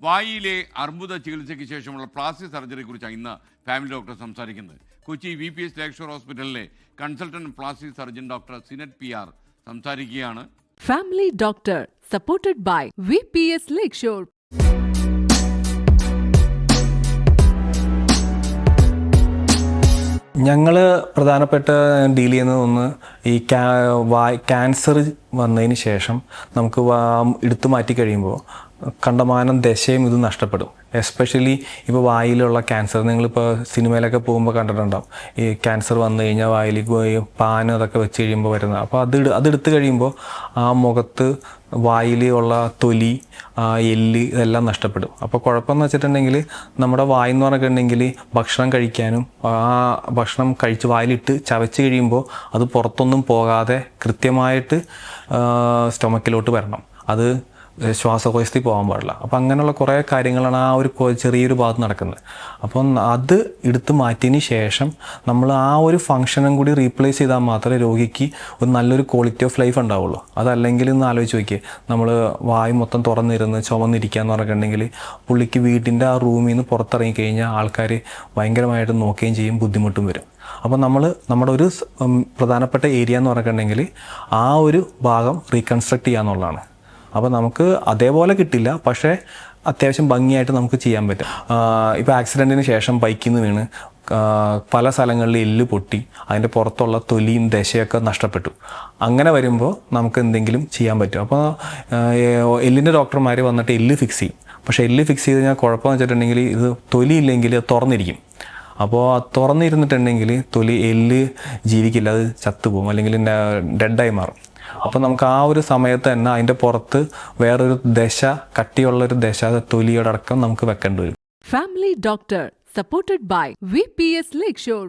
വായിയിലെ അർബുദ ചികിത്സയ്ക്ക് ശേഷമുള്ള പ്ലാസ്റ്റിക് സർജറിയെക്കുറിച്ചാണ് ഇന്ന് ഫാമിലി ഡോക്ടർ സംസാരിക്കുന്നത്. കൊച്ചി VPS ലേക്ക് ഷോർ ഹോസ്പിറ്റലിലെ consultant plastic surgeon doctor Sinet PR സംസാരിക്കുകയാണ്. Family doctor supported by VPS Lakeshore. ഞങ്ങൾ പ്രധാനപ്പെട്ട ഡീൽ ചെയ്യുന്നത് ഒന്ന് ഈ ക്യാൻസർ വന്നതിന് ശേഷം നമുക്ക് എടുത്തു മാറ്റി കഴിയുമ്പോൾ കണ്ടമാനം ദശയും ഇത് നഷ്ടപ്പെടും. എസ്പെഷ്യലി ഇപ്പോൾ വായിലുള്ള ക്യാൻസർ നിങ്ങളിപ്പോൾ സിനിമയിലൊക്കെ പോകുമ്പോൾ കണ്ടിട്ടുണ്ടാവും. ഈ ക്യാൻസർ വന്നു കഴിഞ്ഞാൽ വായിൽ പാൻ അതൊക്കെ വെച്ച് കഴിയുമ്പോൾ വരുന്നത്. അപ്പോൾ അതെടുത്ത് കഴിയുമ്പോൾ ആ മുഖത്ത് വായിൽ ഉള്ള തൊലി എല്ല് ഇതെല്ലാം നഷ്ടപ്പെടും. അപ്പോൾ കുഴപ്പമെന്ന് വെച്ചിട്ടുണ്ടെങ്കിൽ നമ്മുടെ വായെന്ന് പറഞ്ഞിട്ടുണ്ടെങ്കിൽ ഭക്ഷണം കഴിക്കാനും ആ ഭക്ഷണം കഴിച്ച് വായിലിട്ട് ചവച്ച് കഴിയുമ്പോൾ അത് പുറത്തൊന്നും പോകാതെ കൃത്യമായിട്ട് സ്റ്റൊമക്കിലോട്ട് വരണം. അത് ശ്വാസകോശത്തിൽ പോകാൻ പാടില്ല. അപ്പോൾ അങ്ങനെയുള്ള കുറേ കാര്യങ്ങളാണ് ആ ഒരു ചെറിയൊരു ഭാഗത്ത് നടക്കുന്നത്. അപ്പം അത് എടുത്ത് മാറ്റിയതിന് ശേഷം നമ്മൾ ആ ഒരു ഫംഗ്ഷനും കൂടി റീപ്ലേസ് ചെയ്താൽ മാത്രമേ രോഗിക്ക് ഒരു നല്ലൊരു ക്വാളിറ്റി ഓഫ് ലൈഫ് ഉണ്ടാവുള്ളൂ. അതല്ലെങ്കിൽ ഒന്ന് ആലോചിച്ച് നോക്കിയേ, നമ്മൾ വായു മൊത്തം തുറന്നിരുന്ന് ചുമന്നിരിക്കുക എന്ന് പറഞ്ഞിട്ടുണ്ടെങ്കിൽ പുള്ളിക്ക് വീട്ടിൻ്റെ ആ റൂമിൽ നിന്ന് പുറത്തിറങ്ങി കഴിഞ്ഞാൽ ആൾക്കാർ ഭയങ്കരമായിട്ട് നോക്കുകയും ചെയ്യും, ബുദ്ധിമുട്ടും വരും. അപ്പോൾ നമ്മുടെ ഒരു പ്രധാനപ്പെട്ട ഏരിയ എന്ന് പറഞ്ഞിട്ടുണ്ടെങ്കിൽ ആ ഒരു ഭാഗം റീകൺസ്ട്രക്ട് ചെയ്യുക എന്നുള്ളതാണ്. അപ്പോൾ നമുക്ക് അതേപോലെ കിട്ടില്ല, പക്ഷേ അത്യാവശ്യം ഭംഗിയായിട്ട് നമുക്ക് ചെയ്യാൻ പറ്റും. ഇപ്പോൾ ആക്സിഡൻറ്റിന് ശേഷം ബൈക്കിൽ നിന്ന് വീണ് പല സ്ഥലങ്ങളിൽ എല്ല് പൊട്ടി അതിൻ്റെ പുറത്തുള്ള തൊലിയും ദശയൊക്കെ നഷ്ടപ്പെട്ടു. അങ്ങനെ വരുമ്പോൾ നമുക്ക് എന്തെങ്കിലും ചെയ്യാൻ പറ്റും. അപ്പോൾ എല്ലിൻ്റെ ഡോക്ടർമാർ വന്നിട്ട് എല്ല് ഫിക്സ് ചെയ്യും. പക്ഷേ എല്ല് ഫിക്സ് ചെയ്ത് കഴിഞ്ഞാൽ കുഴപ്പമെന്ന് വെച്ചിട്ടുണ്ടെങ്കിൽ ഇത് തൊലി ഇല്ലെങ്കിൽ തുറന്നിരിക്കും. അപ്പോൾ തുറന്നിരുന്നിട്ടുണ്ടെങ്കിൽ എല്ല് ജീവിക്കില്ല, അത് ചത്തുപോകും അല്ലെങ്കിൽ ഡെഡായി മാറും. അപ്പോൾ നമുക്ക് ആ ഒരു സമയത്ത് തന്നെ അതിൻ്റെ പുറത്ത് വേറൊരു ദശ, കട്ടിയുള്ളൊരു ദശ തൊലിയോടക്കം നമുക്ക് വെക്കേണ്ടി വരും. Family doctor supported by VPS lake shore.